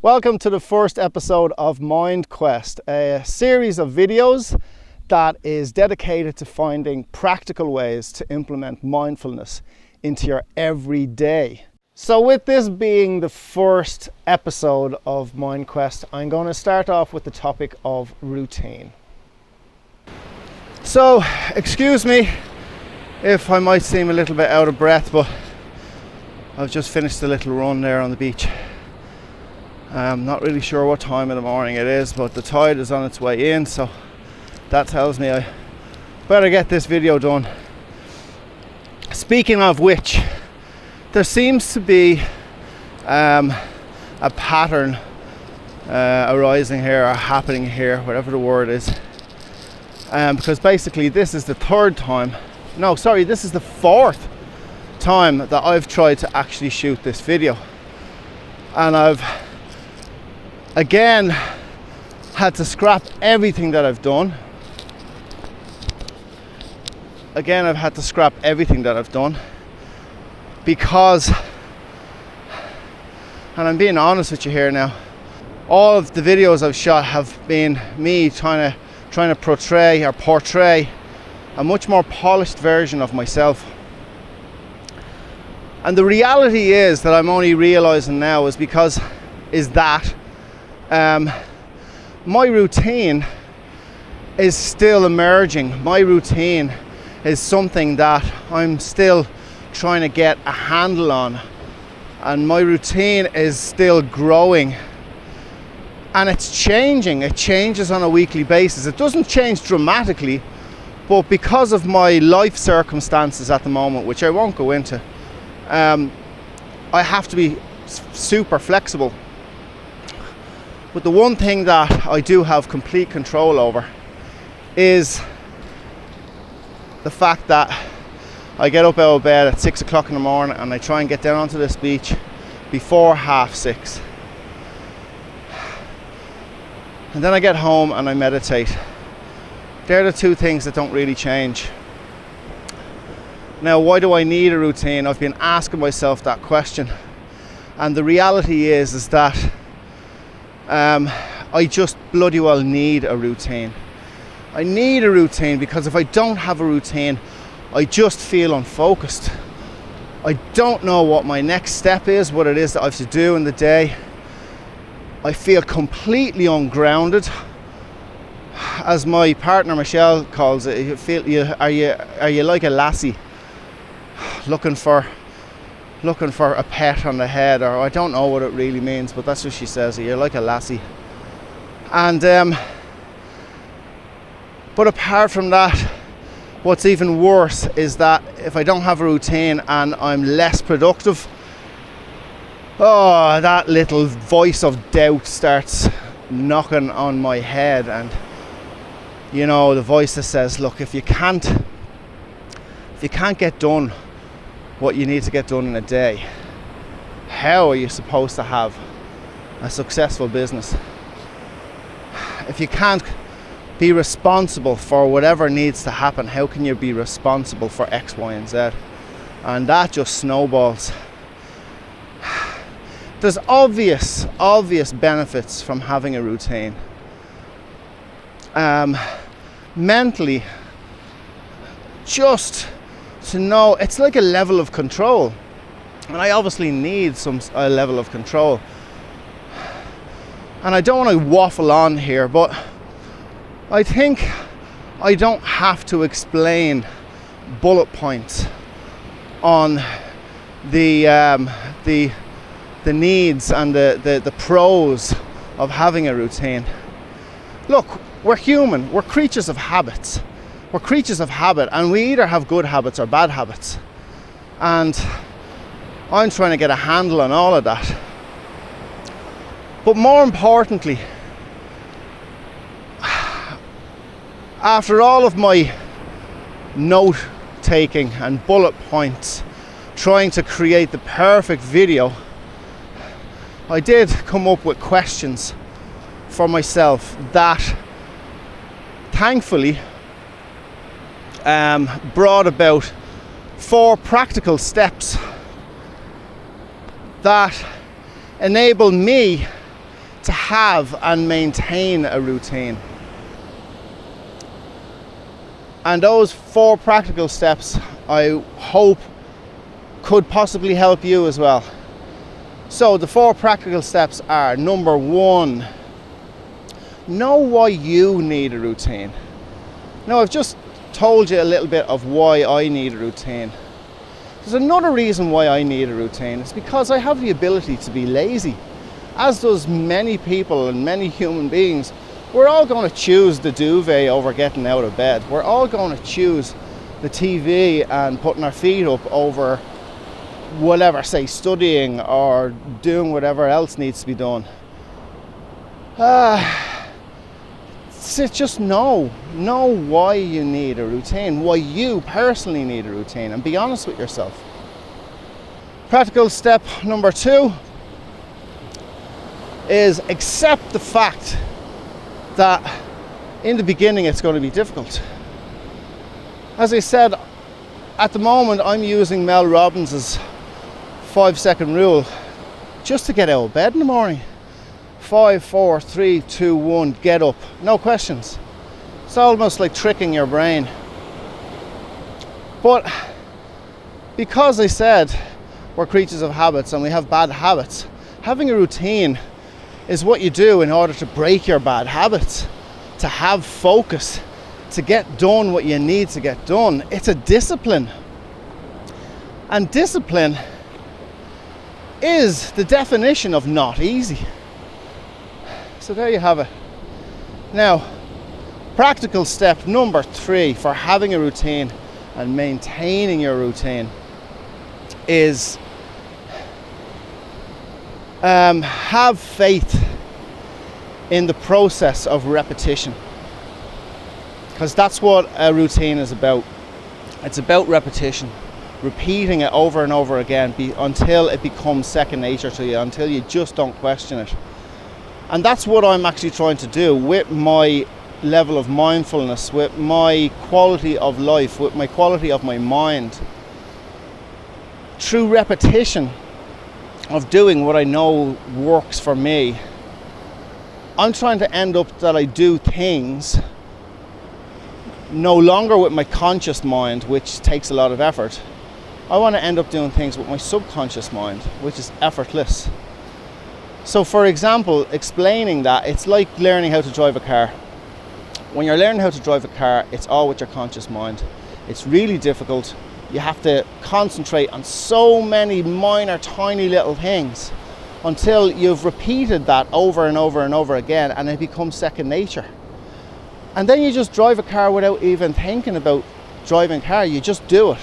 Welcome to the first episode of Mindquest, a series of videos that is dedicated to finding practical ways to implement mindfulness into your everyday. So with this being the first episode of Mindquest, I'm going to start off with the topic of routine. So, excuse me if I might seem a little bit out of breath, but I've just finished a little run there on the beach. I'm not really sure what time of the morning it is, but the tide is on its way in, so that tells me I better get this video done. Speaking of which, there seems to be a pattern arising here, or happening here, whatever the word is, because basically this is the this is the fourth time that I've tried to actually shoot this video, and I've again had to scrap everything that I've done. I've had to scrap everything that I've done because, and I'm being honest with you here now, all of the videos I've shot have been me trying to portray a much more polished version of myself. And the reality is that I'm only realizing now is that my routine is still emerging. My routine is something that I'm still trying to get a handle on, and my routine is still growing, and it's changing. It changes on a weekly basis. It doesn't change dramatically, but because of my life circumstances at the moment, which I won't go into, I have to be super flexible. But the one thing that I do have complete control over is the fact that I get up out of bed at 6 o'clock in the morning and I try and get down onto this beach before 6:30. And then I get home and I meditate. They're the two things that don't really change. Now, why do I need a routine? I've been asking myself that question. And the reality is that I just bloody well need a routine. I need a routine because if I don't have a routine, I just feel unfocused. I don't know what my next step is, what it is that I have to do in the day. I feel completely ungrounded. As my partner Michelle calls it, are you like a lassie looking for a pet on the head, or I don't know what it really means, but that's what she says. You're like a lassie. And but apart from that, what's even worse is that if I don't have a routine and I'm less productive, that little voice of doubt starts knocking on my head, and you know, the voice that says, look, if you can't get done what you need to get done in a day, how are you supposed to have a successful business? If you can't be responsible for whatever needs to happen, how can you be responsible for X, Y, and Z? And that just snowballs. There's obvious benefits from having a routine. Mentally, just to know, it's like a level of control, and I obviously need a level of control. And I don't want to waffle on here, but I think I don't have to explain bullet points on the needs and the pros of having a routine. Look, we're human, we're creatures of habits. We're creatures of habit, and we either have good habits or bad habits. And I'm trying to get a handle on all of that. But more importantly, after all of my note taking and bullet points, trying to create the perfect video, I did come up with questions for myself that thankfully brought about 4 practical steps that enable me to have and maintain a routine. And those 4 practical steps I hope could possibly help you as well. So the 4 practical steps are: number 1, know why you need a routine. Now, I've just told you a little bit of why I need a routine. There's another reason why I need a routine. It's because I have the ability to be lazy, as does many people and many human beings. We're all going to choose the duvet over getting out of bed. We're all going to choose the TV and putting our feet up over whatever, say studying or doing whatever else needs to be done. Just know why you need a routine, why you personally need a routine, and be honest with yourself. Practical step number 2 is accept the fact that in the beginning it's going to be difficult. As I said, at the moment I'm using Mel Robbins' 5-second rule just to get out of bed in the morning. 5, 4, 3, 2, 1, get up. No questions. It's almost like tricking your brain. But because I said we're creatures of habits and we have bad habits, having a routine is what you do in order to break your bad habits, to have focus, to get done what you need to get done. It's a discipline. And discipline is the definition of not easy. So there you have it. Now, practical step number 3 for having a routine and maintaining your routine is have faith in the process of repetition, because that's what a routine is about. It's about repetition, repeating it over and over again until it becomes second nature to you, until you just don't question it. And that's what I'm actually trying to do with my level of mindfulness, with my quality of life, with my quality of my mind. Through repetition of doing what I know works for me, I'm trying to end up that I do things no longer with my conscious mind, which takes a lot of effort. I want to end up doing things with my subconscious mind, which is effortless. So for example, explaining that, it's like learning how to drive a car. When you're learning how to drive a car, it's all with your conscious mind. It's really difficult. You have to concentrate on so many minor, tiny little things until you've repeated that over and over and over again, and it becomes second nature. And then you just drive a car without even thinking about driving a car. You just do it.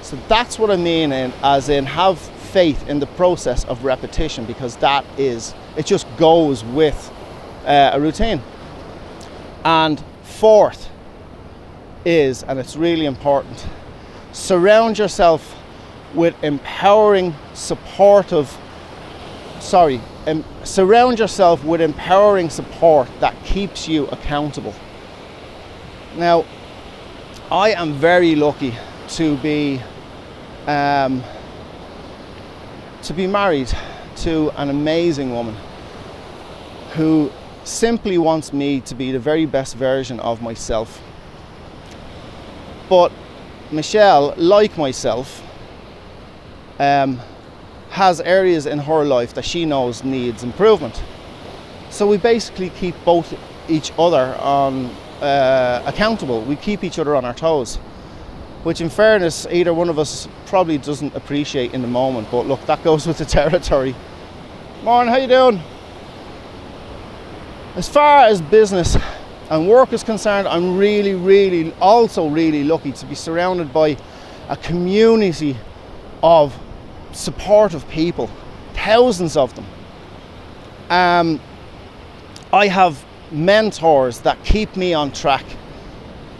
So that's what I mean as in have faith in the process of repetition, because it just goes with a routine. And 4th is, and it's really important, surround yourself with empowering support that keeps you accountable. Now, I am very lucky to be married to an amazing woman who simply wants me to be the very best version of myself. But Michelle, like myself, has areas in her life that she knows needs improvement. So we basically keep both each other accountable. We keep each other on our toes, which in fairness, either one of us probably doesn't appreciate in the moment. But look, that goes with the territory. Morning, how you doing? As far as business and work is concerned, I'm really lucky to be surrounded by a community of supportive people, thousands of them. I have mentors that keep me on track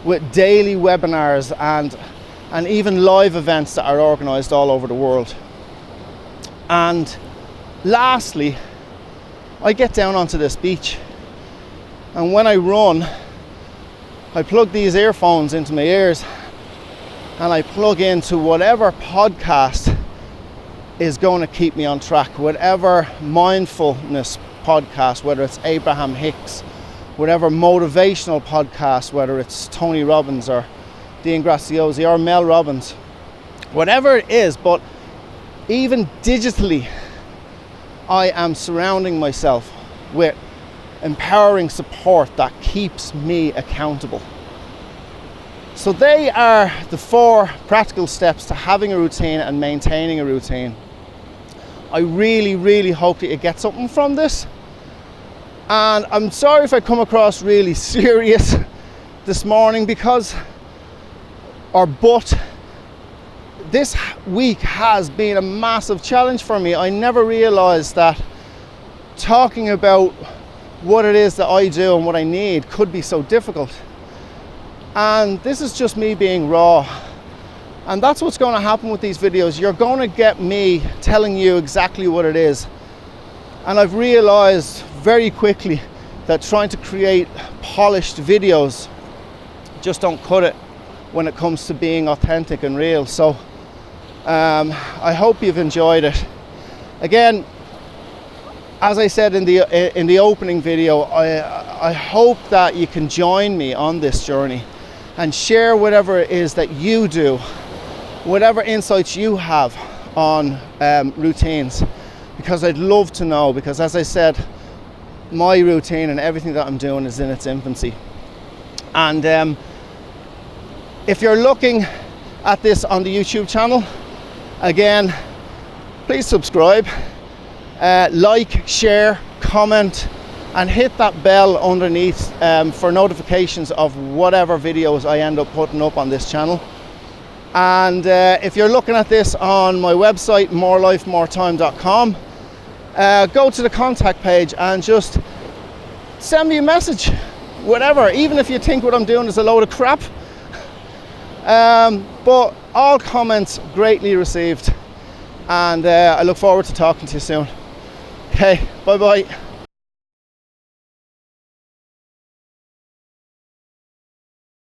with daily webinars and even live events that are organised all over the world. And lastly, I get down onto this beach, and when I run, I plug these earphones into my ears and I plug into whatever podcast is going to keep me on track, whatever mindfulness podcast, whether it's Abraham Hicks, whatever motivational podcast, whether it's Tony Robbins or Dean Graziosi or Mel Robbins, whatever it is, but even digitally, I am surrounding myself with empowering support that keeps me accountable. So they are the 4 practical steps to having a routine and maintaining a routine. I really, really hope that you get something from this. And I'm sorry if I come across really serious this morning but this week has been a massive challenge for me. I never realized that talking about what it is that I do and what I need could be so difficult. And this is just me being raw. And that's what's going to happen with these videos. You're going to get me telling you exactly what it is. And I've realized very quickly that trying to create polished videos just don't cut it when it comes to being authentic and real. So I hope you've enjoyed it. Again, as I said in the opening video, I hope that you can join me on this journey and share whatever it is that you do, whatever insights you have on routines, because I'd love to know, because as I said, my routine and everything that I'm doing is in its infancy. And if you're looking at this on the YouTube channel, again, please subscribe, like, share, comment, and hit that bell underneath for notifications of whatever videos I end up putting up on this channel. And if you're looking at this on my website, morelifemoretime.com, go to the contact page and just send me a message, whatever, even if you think what I'm doing is a load of crap. But all comments greatly received, and I look forward to talking to you soon. Okay, bye bye.